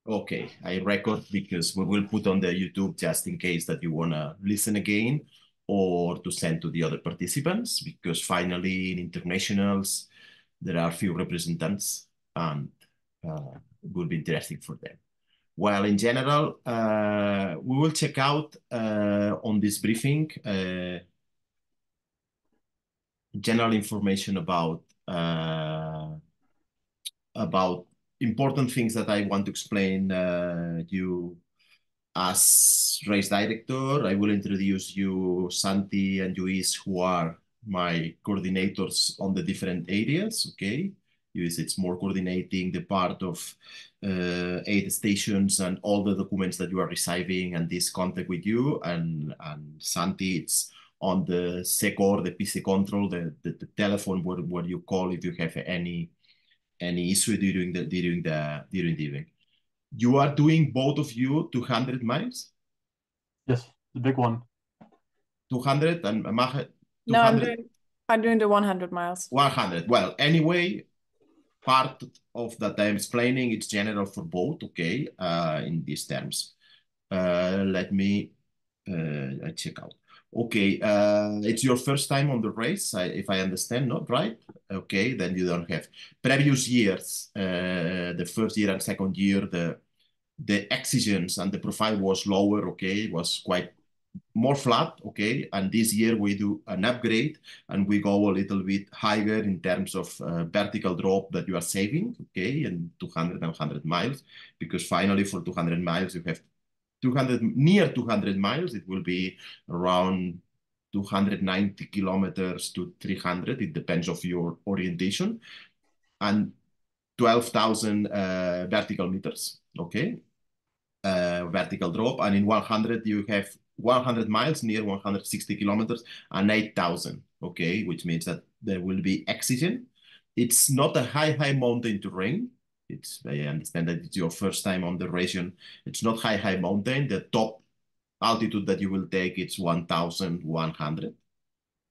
Okay, I record because we will put on the YouTube just in case that you want to listen again or to send to the other participants, because finally in internationals, there are few representatives and it will be interesting for them. Well, in general, we will check out on this briefing general information about important things that I want to explain you as race director. I will introduce you Santi and Luis, who are my coordinators on the different areas, okay? Luis, it's more coordinating the part of aid stations and all the documents that you are receiving and this contact with you. And Santi, it's on the SECOR, the PC control, the telephone where you call if you have any issue during the event. You are doing, both of you, 200 miles? Yes, the big one. 200 and Maja, 200? No, I'm doing the 100 miles. 100. Well, anyway, part of that I'm explaining, it's general for both, okay, in these terms. Let me check out. Okay, it's your first time on the race, if I understand, not right? Okay, then you don't have. Previous years, the first year and second year, the exigence and the profile was lower, okay, it was quite more flat, okay, and this year we do an upgrade and we go a little bit higher in terms of vertical drop that you are saving, okay, and 200 and 100 miles, because finally for 200 miles you have 200, near 200 miles, it will be around 290 kilometers to 300, it depends of your orientation, and 12,000 vertical meters, okay, vertical drop, and in 100 you have 100 miles, near 160 kilometers, and 8,000, okay, which means that there will be oxygen. It's not a high mountain terrain. I understand that it's your first time on the region. It's not high mountain. The top altitude that you will take, it's 1,100,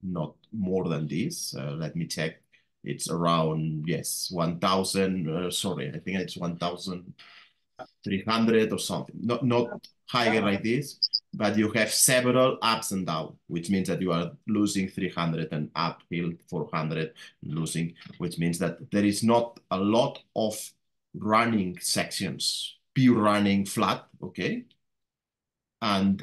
not more than this. Let me check. It's around, yes, 1,000, sorry, I think it's 1,300 or something. Not higher like this, but you have several ups and downs, which means that you are losing 300 and uphill 400 losing, which means that there is not a lot of running sections, pure running flat, okay? And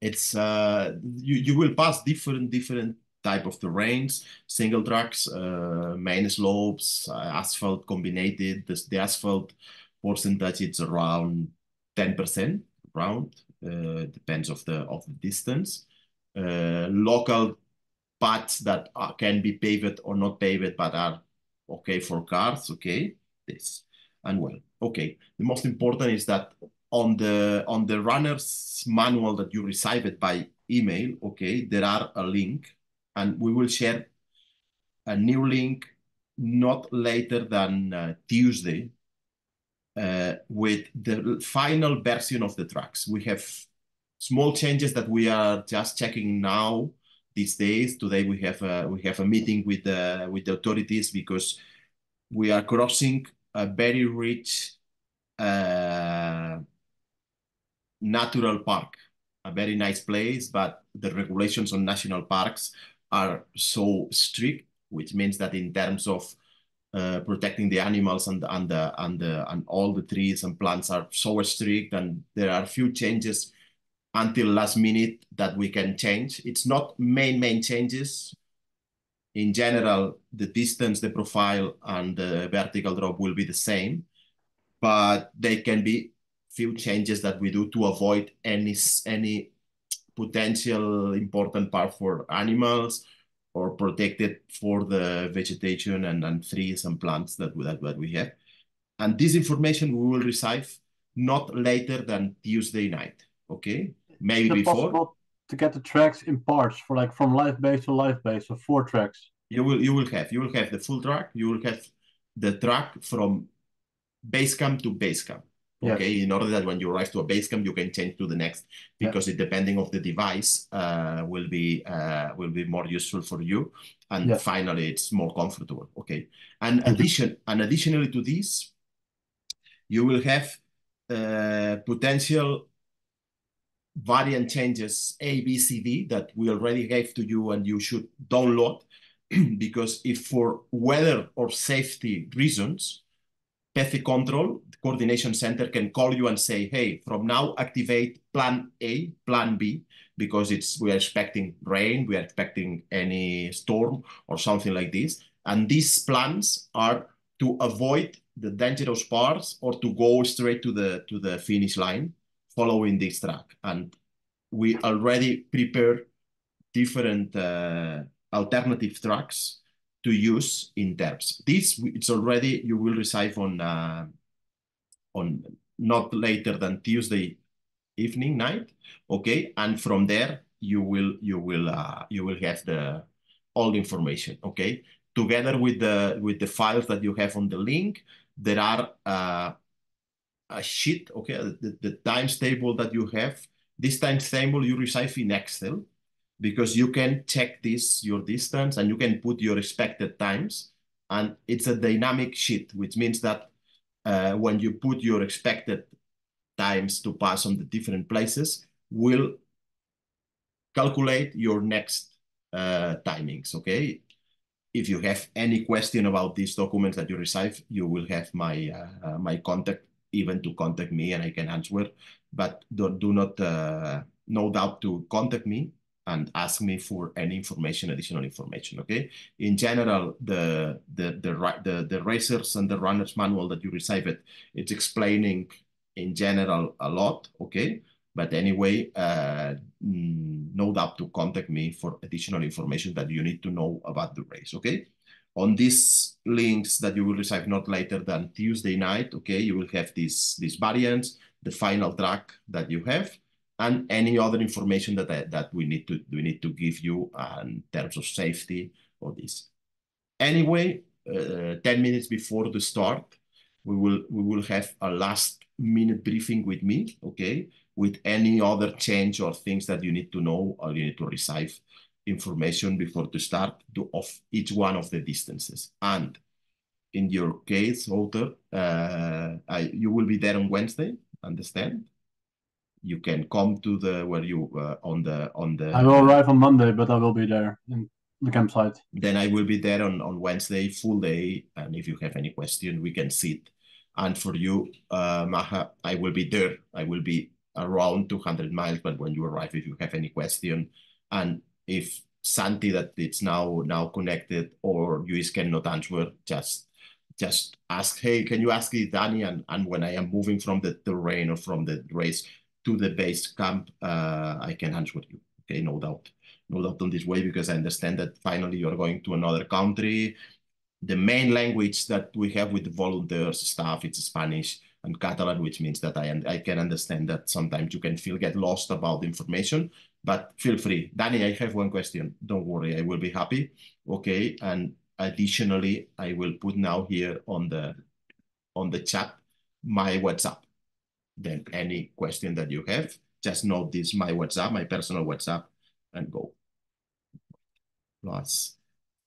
it's you will pass different type of terrains, single tracks, main slopes, asphalt combined. The asphalt percentage, it's around 10%, around, depends of the distance. Local paths that can be paved or not paved, but are okay for cars, okay, this. And well, okay, the most important is that on the runner's manual that you received by email, okay, there are a link, and we will share a new link not later than Tuesday with the final version of the tracks. We have small changes that we are just checking now these days. Today we have a meeting with the authorities because we are crossing a very rich natural park, a very nice place, but the regulations on national parks are so strict, which means that in terms of protecting the animals and all the trees and plants are so strict, and there are few changes until last minute that we can change. It's not main changes. In general, the distance, the profile, and the vertical drop will be the same, but they can be few changes that we do to avoid any potential important part for animals or protected for the vegetation and trees and plants that we have. And this information we will receive not later than Tuesday night, okay? Maybe before. Is it possible to get the tracks in parts for like from live base to live base, so 4 tracks? You will have the full track. You will have the track from base camp to base camp. Okay, Yes. in order that when you arrive to a base camp, you can change to the next, because it depending of the device will be more useful for you, and finally it's more comfortable. Okay, and additionally to this, you will have potential variant changes A, B, C, D that we already gave to you, and you should download because if for weather or safety reasons, PEFI control, the coordination center, can call you and say, hey, from now activate plan A, plan B, because we are expecting rain, we are expecting any storm or something like this. And these plans are to avoid the dangerous parts or to go straight to the finish line following this track. And we already prepared different alternative tracks to use in terms. This it's already, you will receive on not later than Tuesday evening, night, okay? And from there you will have all the information, okay? Together with the files that you have on the link, there are a sheet, okay? The times table that you have, this times table you receive in Excel, because you can check your distance and you can put your expected times, and it's a dynamic sheet, which means that when you put your expected times to pass on the different places, will calculate your next timings, okay? If you have any question about these documents that you receive, you will have my contact, even to contact me, and I can answer. But do not, no doubt to contact me and ask me for any information, additional information, okay? In general, the racers and the runners manual that you receive it's explaining in general a lot, okay? But anyway, no doubt to contact me for additional information that you need to know about the race, okay? On these links that you will receive not later than Tuesday night, okay, you will have these variants, the final track that you have, and any other information that we need to give you in terms of safety or this. Anyway, 10 minutes before the start, we will have a last minute briefing with me, okay, with any other change or things that you need to know or you need to receive information before to start of each one of the distances. And in your case, Walter, you will be there on Wednesday, understand? You can come to where you on the. I will arrive on Monday, but I will be there in the campsite. Then I will be there on Wednesday, full day. And if you have any question, we can sit. And for you, Maha, I will be there. I will be around 200 miles, but when you arrive, if you have any question, and if Santi that it's now connected or you cannot answer, just ask, hey, can you ask it, Danny? And when I am moving from the terrain or from the race to the base camp, I can answer you. Okay, no doubt. No doubt on this way, because I understand that finally you're going to another country. The main language that we have with the volunteers staff, it's Spanish and Catalan, which means that I can understand that sometimes you can get lost about the information, but feel free. Danny, I have one question. Don't worry, I will be happy. Okay, and additionally, I will put now here on the chat my WhatsApp. Then any question that you have, just note this, my WhatsApp, my personal WhatsApp, and go. Plus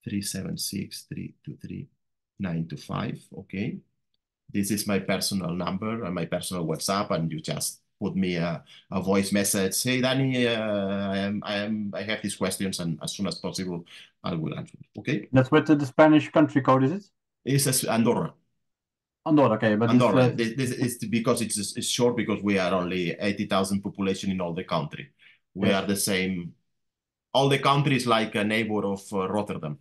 376-323-925, okay? This is my personal number and my personal WhatsApp, and you just put me a voice message. Hey, Danny, I have these questions, and as soon as possible, I will answer. Okay? That's with the Spanish country code, is it? It's Andorra. Andorra, okay, but Andorra. This is because it's short, because we are only 80,000 population in all the country. We are the same. All the countries like a neighbor of Rotterdam.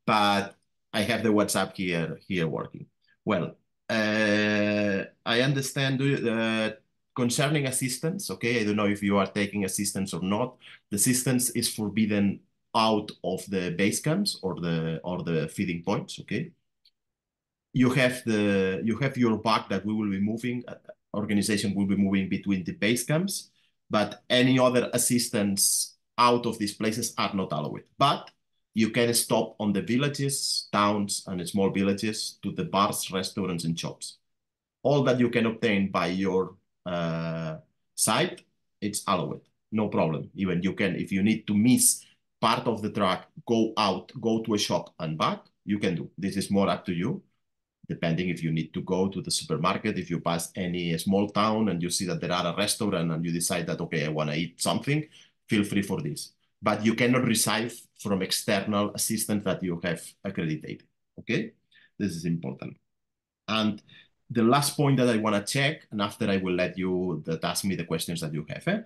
But I have the WhatsApp here working. Well, I understand concerning assistance, okay? I don't know if you are taking assistance or not. The assistance is forbidden out of the base camps or the feeding points, okay? You have your bag that we will be moving. Organization will be moving between the base camps, but any other assistance out of these places are not allowed. But you can stop on the villages, towns, and small villages to the bars, restaurants, and shops. all that you can obtain by your site, it's allowed, no problem. Even you can, if you need to miss part of the track, go out, go to a shop and back, you can do. This is more up to you, depending if you need to go to the supermarket, if you pass any small town and you see that there are a restaurant and you decide that, okay, I want to eat something, feel free for this. But you cannot receive from external assistance that you have accredited, okay? This is important. And the last point that I want to check, and after I will let you ask me the questions that you have.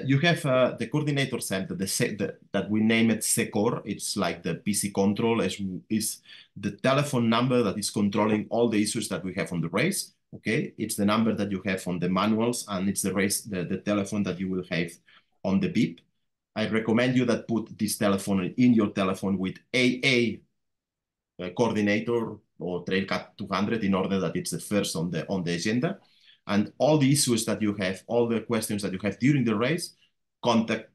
You have the coordinator center, that we name it SECOR. It's like the PC control, is the telephone number that is controlling all the issues that we have on the race. Okay, it's the number that you have on the manuals, and it's the telephone that you will have on the BIP. I recommend you that put this telephone in your telephone with AA coordinator or trailcat 200 in order that it's the first on the agenda. And all the issues that you have, all the questions that you have during the race, contact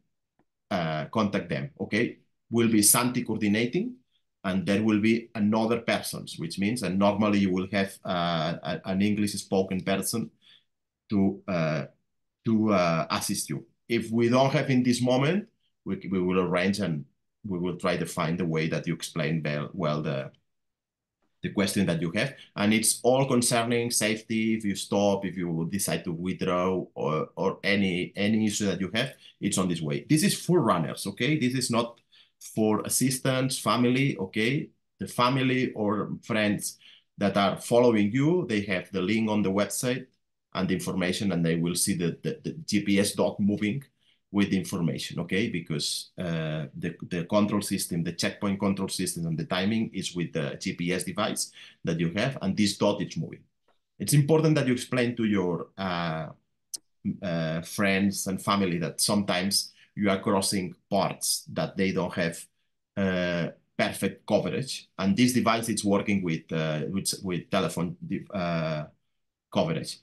them, okay? Will be Santi coordinating, and there will be another person, which means, and normally you will have an English spoken person to assist you. If we don't have in this moment, we will arrange and we will try to find a way that you explain well the question that you have, and it's all concerning safety. If you stop, if you decide to withdraw, or any issue that you have, it's on this way. This is for runners, okay? This is not for assistants, family, okay? The family or friends that are following you, they have the link on the website and the information, and they will see the GPS dot moving with the information, okay? Because the control system, the checkpoint control system, and the timing is with the GPS device that you have, and this dot is moving. It's important that you explain to your friends and family that sometimes you are crossing parts that they don't have perfect coverage, and this device is working with telephone coverage.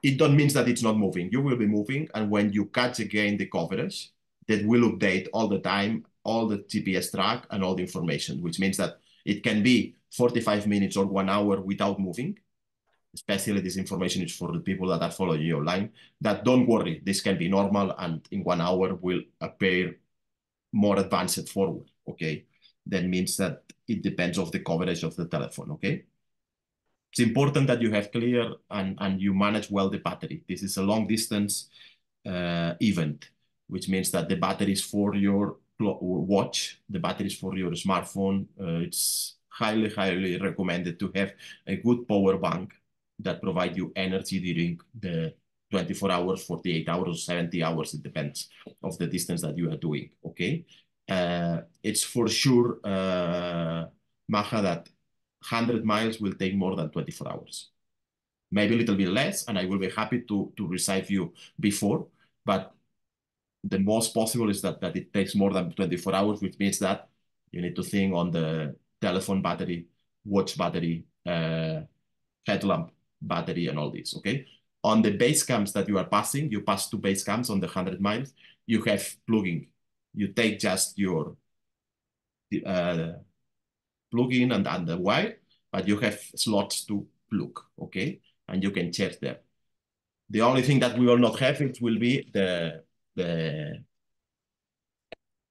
It don't mean that it's not moving. You will be moving, and when you catch again the coverage, that will update all the time, all the GPS track and all the information, which means that it can be 45 minutes or 1 hour without moving. Especially this information is for the people that are following you online, that don't worry, this can be normal, and in 1 hour will appear more advanced forward, okay? That means that it depends of the coverage of the telephone, okay? It's important that you have clear and you manage well the battery. This is a long distance event, which means that the battery is for your watch, the battery is for your smartphone. It's highly, highly recommended to have a good power bank that provide you energy during the 24 hours, 48 hours, 70 hours. It depends of the distance that you are doing, okay? It's for sure, Maja, that 100 miles will take more than 24 hours. Maybe a little bit less, and I will be happy to receive you before, but the most possible is that it takes more than 24 hours, which means that you need to think on the telephone battery, watch battery, headlamp battery, and all this, okay? On the base camps that you are passing, you pass 2 base camps on the 100 miles, you have plugging. You take just your plug-in and the wire, but you have slots to plug, okay? And you can charge there. The only thing that we will not have, it will be the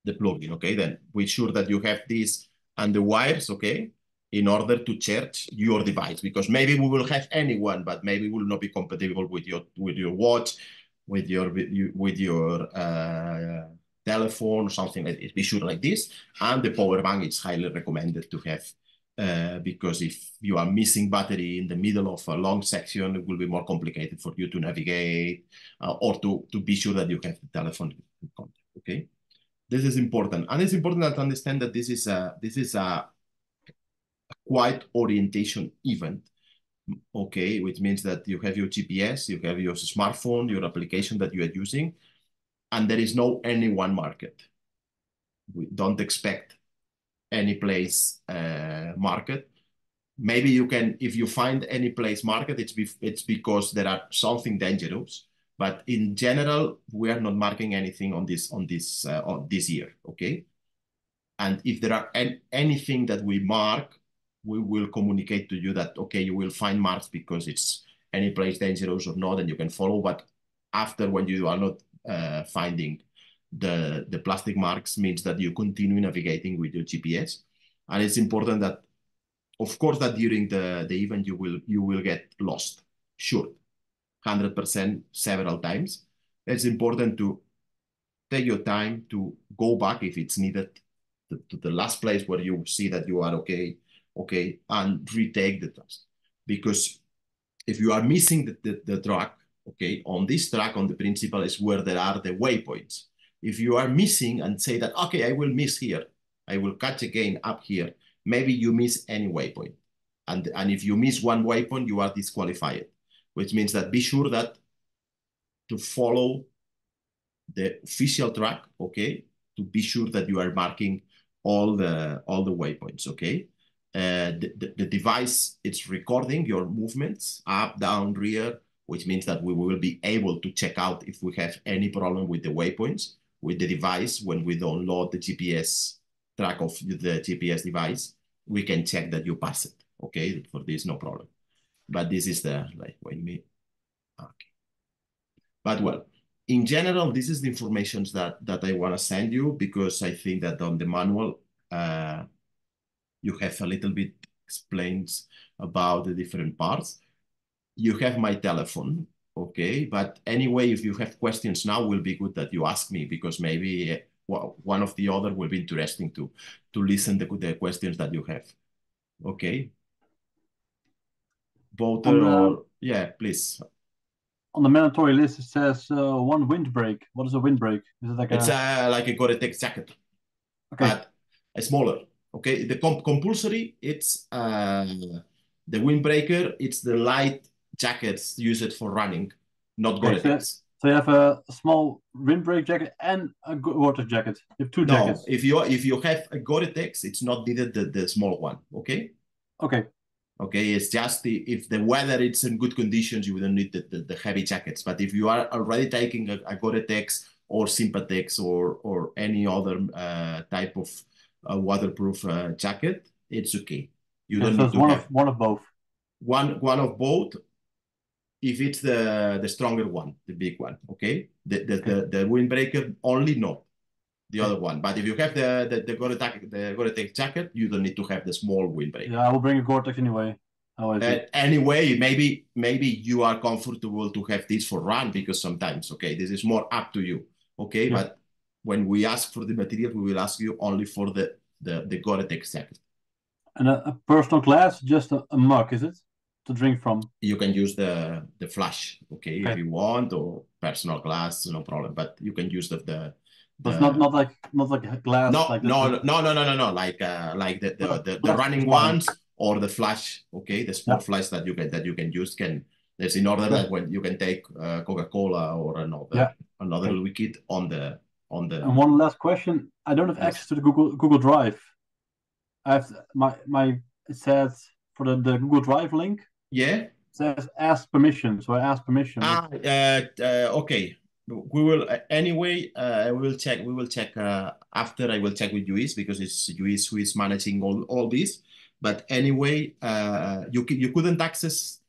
plugin, okay? Then we're sure that you have this and the wires, okay? In order to charge your device, because maybe we will have anyone, but maybe will not be compatible with your watch, with your telephone or something like this. Be sure like this, and the power bank is highly recommended to have, because if you are missing battery in the middle of a long section, it will be more complicated for you to navigate or to be sure that you have the telephone in contact, okay? This is important, and it's important to understand that this is a quiet orientation event, okay, which means that you have your GPS, you have your smartphone, your application that you are using, and there is no any one market. We don't expect any place market. Maybe you can, if you find any place market, it's because there are something dangerous. But in general, we are not marking anything on this year, okay? And if there are anything that we mark, we will communicate to you that, okay, you will find marks because it's any place dangerous or not, and you can follow. But after, when you are not finding the plastic marks, means that you continue navigating with your GPS. And it's important that, of course, that during the event you will get lost, sure, 100% several times. It's important to take your time to go back if it's needed to the last place where you see that you are okay, and retake the task. Because if you are missing the track, okay, on this track, on the principal is where there are the waypoints. If you are missing and say that, okay, I will miss here, I will catch again up here, maybe you miss any waypoint. And if you miss one waypoint, you are disqualified, which means that be sure that to follow the official track, okay, to be sure that you are marking all the waypoints, okay. The device, it's recording your movements up, down, rear, which means that we will be able to check out if we have any problem with the waypoints with the device. When we download the GPS track of the GPS device, we can check that you pass it, okay. For this, no problem. But this is the, like, when me, okay. But well, in general, this is the information that I want to send you, because I think that on the manual, you have a little bit explains about the different parts. You have my telephone, okay? But anyway, if you have questions now, will be good that you ask me, because maybe one of the other will be interesting to listen to the questions that you have, okay? Voter or, yeah, please. On the mandatory list, it says one windbreak. What is a windbreak? Is it like it's like a Gore-Tex jacket, okay, but a smaller. Okay, the compulsory, it's the windbreaker. It's the light jackets used for running, not Gore-Tex. So you have a small windbreak jacket and a Gore-Tex jacket. You have two jackets. If you have a Gore-Tex, it's not needed the small one. Okay. Okay. Okay, it's just if the weather is in good conditions, you don't need the heavy jackets. But if you are already taking a Gore-Tex or Sympatex or any other type of waterproof jacket, it's okay. You don't need to have one of both. One of both. If it's the stronger one, the big one, okay. The windbreaker only, no, the other one. But if you have the Gore-Tex jacket, you don't need to have the small windbreaker. Yeah, I will bring a Gore-Tex anyway. Anyway, maybe you are comfortable to have this for run, because sometimes, okay, this is more up to you, okay. Yeah. But when we ask for the material, we will ask you only for the Gore-Tex jacket. And a personal glass, just a mug, is it, to drink from? You can use the flash, okay, if you want, or personal glass, no problem. But you can use the But not like a glass. No, like no, like the running ones or the flash, okay, the small flash that you can use. There's in order that when you can take Coca-Cola or another liquid on the. And one last question: I don't have access to the Google Drive. I have it says for the Google Drive link. Yeah. It says ask permission, so I asked permission. Okay. We will anyway. We will check after. I will check with Luis, because it's Luis who is managing all this. But anyway, you couldn't access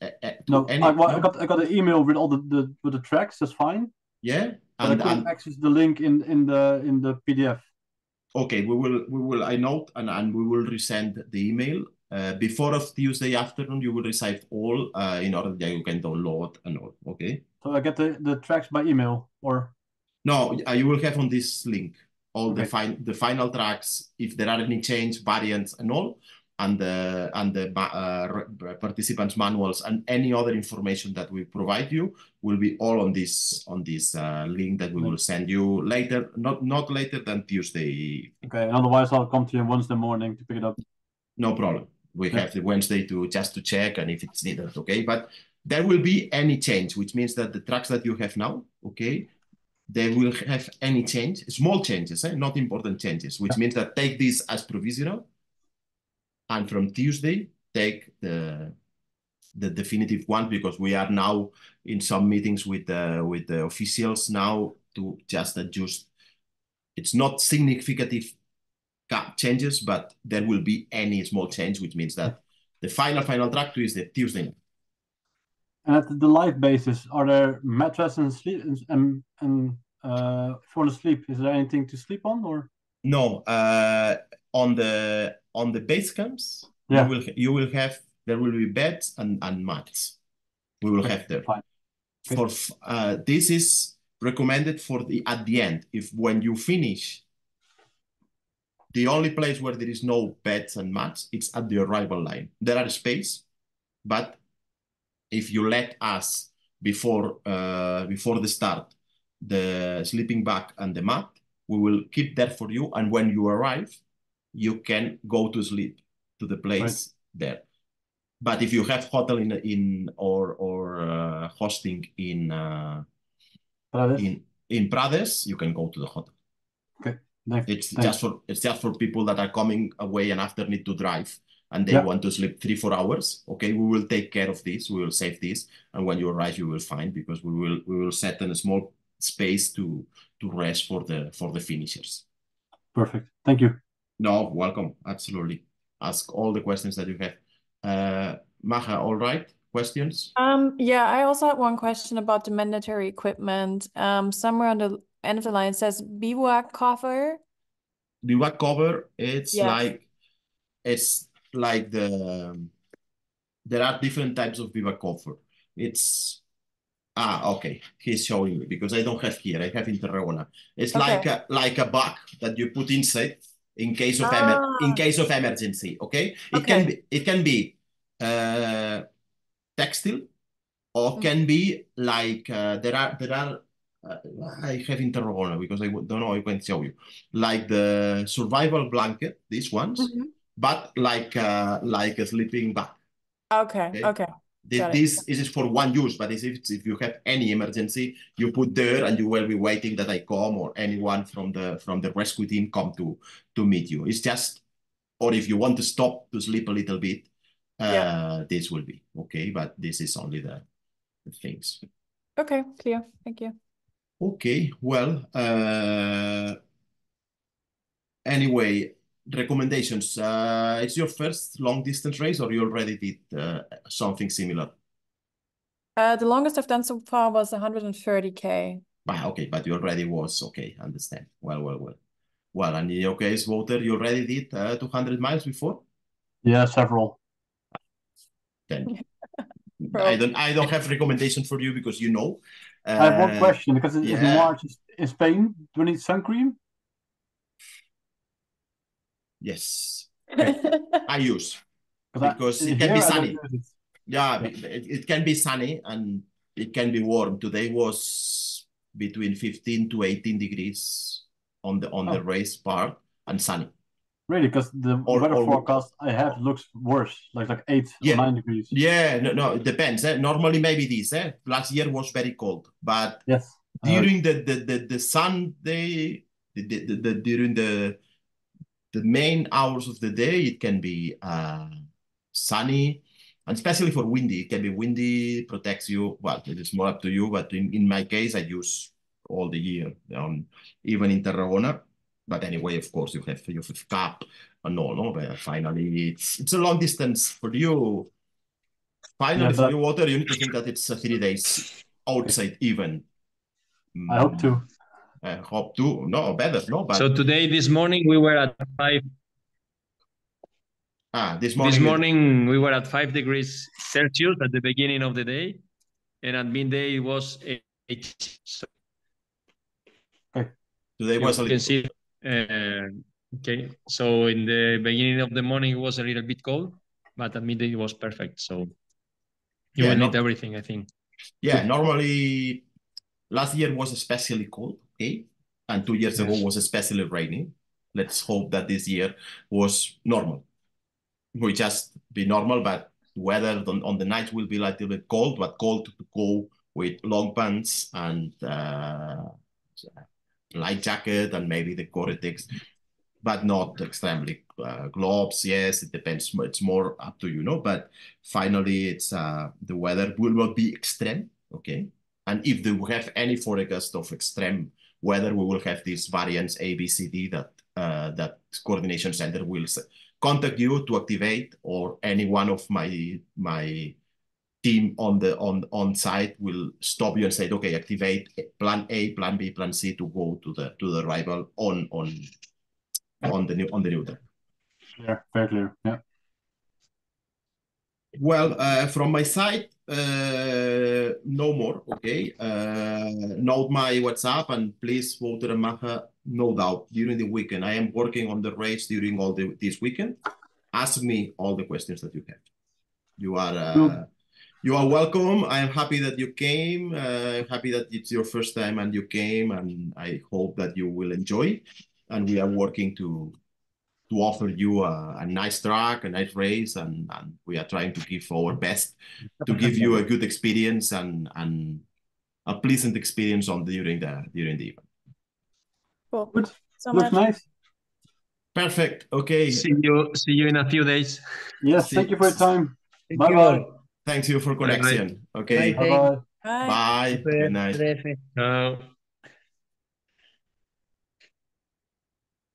no. I got an email with all with the tracks. That's fine. Yeah, but I couldn't access the link in the PDF. Okay, we will. I note and we will resend the email. Before of Tuesday afternoon, you will receive all in order that you can download and all. Okay. So I get the tracks by email, or no? You will have on this link all the final tracks, if there are any change, variants, and all, and the participants' manuals and any other information that we provide you will be all on this link that we will send you later, not later than Tuesday. Okay. And otherwise, I'll come to you on Wednesday morning to pick it up. No problem. We have the Wednesday to check, and if it's needed, okay. But there will be any change, which means that the tracks that you have now, okay, they will have any change, small changes, not important changes, which means that take this as provisional, and from Tuesday take the definitive one, because we are now in some meetings with the officials now to just adjust. It's not significant changes, but there will be any small change, which means that The final track is the Tuesday night. And at the live basis, are there mattress and sleep and for the sleep? Is there anything to sleep on or? No, on the base camps, Yeah. you will have, there will be beds and mats. We will have there. Fine. For this is recommended for at the end. If when you finish, the only place where there is no beds and mats, it's at the arrival line. There are space, but if you let us before the start, the sleeping bag and the mat, we will keep that for you. And when you arrive, you can go to sleep to the place there. But if you have hotel or hosting in Prades, you can go to the hotel. Okay. It's just for people that are coming away and after need to drive and they want to sleep 3-4 hours. Okay, we will take care of this. We will save this, and when you arrive, you will find, because we will set in a small space to rest for the finishers. Perfect. Thank you. No, welcome. Absolutely. Ask all the questions that you have. Maja, all right? Questions? Yeah, I also had one question about the mandatory equipment. Somewhere on the end of the line it says bivouac cover. Bivouac cover, it's Yes. like there are different types of bivouac cover. Okay. He's showing me because I don't have here. I have in Tarragona. It's like a bag that you put inside in case of emergency. Okay. It can be textile, or can be like there are I have in Tarragona because I don't know. I can show you like the survival blanket. These ones, but like a sleeping bag. Okay. This is for one use, but if you have any emergency, you put there and you will be waiting that I come or anyone from the rescue team come to meet you. It's just, or if you want to stop to sleep a little bit, this will be okay. But this is only the things. Okay, clear. Thank you. Okay, well, anyway, recommendations. It's your first long distance race, or you already did something similar? The longest I've done so far was 130K. Okay, but you already was, okay, understand. Well. Well, and in your case, Walter, you already did 200 miles before? Yeah, several. Then I don't have recommendation for you because you know. I have one question because it's March in Spain. Do we need sun cream? Yes. I use because it can be sunny. It can be sunny and it can be warm. Today was between 15 to 18 degrees on the race part and sunny. Really, because the weather forecast I have looks worse, like 8 or 9 degrees. Yeah, no, it depends. Normally, maybe this. Last year was very cold, but during the sun day, during the main hours of the day, it can be sunny, and especially for windy. It can be windy, protects you. Well, it is more up to you, but in my case, I use all the year, even in Tarragona. But anyway, of course, you have cap and no. But finally, it's a long distance for you. Finally, for you, Walter, you need to think that it's 3 days outside even. I hope to. Hope to. No, better. No, but so this morning we were at 5. This morning we were at 5 degrees Celsius at the beginning of the day, and at midday it was 8. So today was a little. Okay, so in the beginning of the morning it was a little bit cold, but at midday it was perfect. So you will need everything, I think. Yeah, normally last year was especially cold, okay? And 2 years ago was especially rainy. Let's hope that this year was normal. We just be normal, but weather on the night will be a little bit cold, but cold to go with long pants and light jacket and maybe the Gore-Tex, but not extremely gloves. Yes, it depends. It's more up to you, but finally it's the weather will not be extreme, okay? And if we have any forecast of extreme weather, we will have these variants A, B, C, D that coordination center will contact you to activate, or any one of my team on site will stop you and say, okay, activate plan A, plan B, plan C to go to the rival on the new deck. Clear, very clear. Yeah. Well, from my side, no more. Okay. Note my WhatsApp, and please, Wouter and Maja, no doubt during the weekend. I am working on the race during this weekend. Ask me all the questions that you have. You are welcome. I am happy that you came. I'm happy that it's your first time and you came, and I hope that you will enjoy. And we are working to offer you a nice track, a nice race, and we are trying to give our best to give you a good experience and a pleasant experience during the event. Cool. Good. So Looks much. nice. Perfect. Okay. See you in a few days. Yes, thank you for your time. Thank Bye you bye. all. Thanks you for connection. Okay. Bye. Bye bye. Bye. Bye. Super, Good night. TDF. Chao.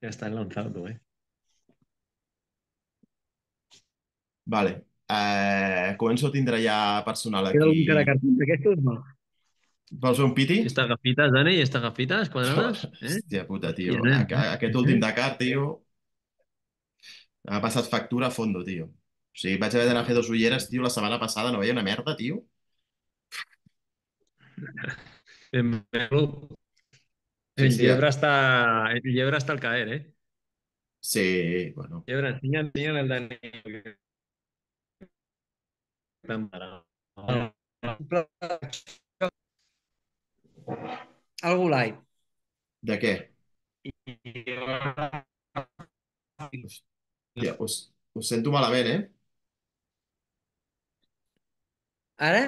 Ya está lanzado, Vale. Començo a tindre ja personal ¿Queda algún aquí. cara cartón de estos? No. Vols fer un piti? ¿Y estas gafitas, Dani? ¿Y estas gafitas cuadradas? Hòstia puta, tio. Bien, Aquest últim Dakar, tio, ha passat factura a fondo, tio. O sigui, vaig haver d'anar a fer 2 ulleres, tio, la setmana passada no veia una merda, tio. El Sí, sí, Llebra hasta al caer, ¿eh? sí, bueno. Llebra, enseña el Dani. Tan parado. Algo light. De què? Hòstia, us sento malament, eh? Ara?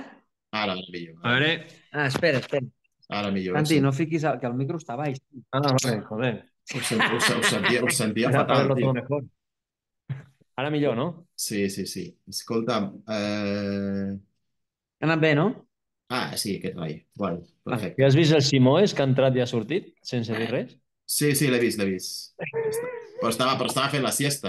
Ara millor. A ver, Ah, espera. Ara millor. Santi, no fiquis que el micro està baix. vale, joder. Us sentia Para fatal, verlo todo tio. mejor. Ahora millor, ¿no? Sí. Escolta'm, Ha anat bé, no? sí, aquest rai. Bueno, Ja perfecte. has vist el Simoes que ha entrat i ha sortit sense dir res? Sí, l'he vist. Ja està. Però estava fent la siesta.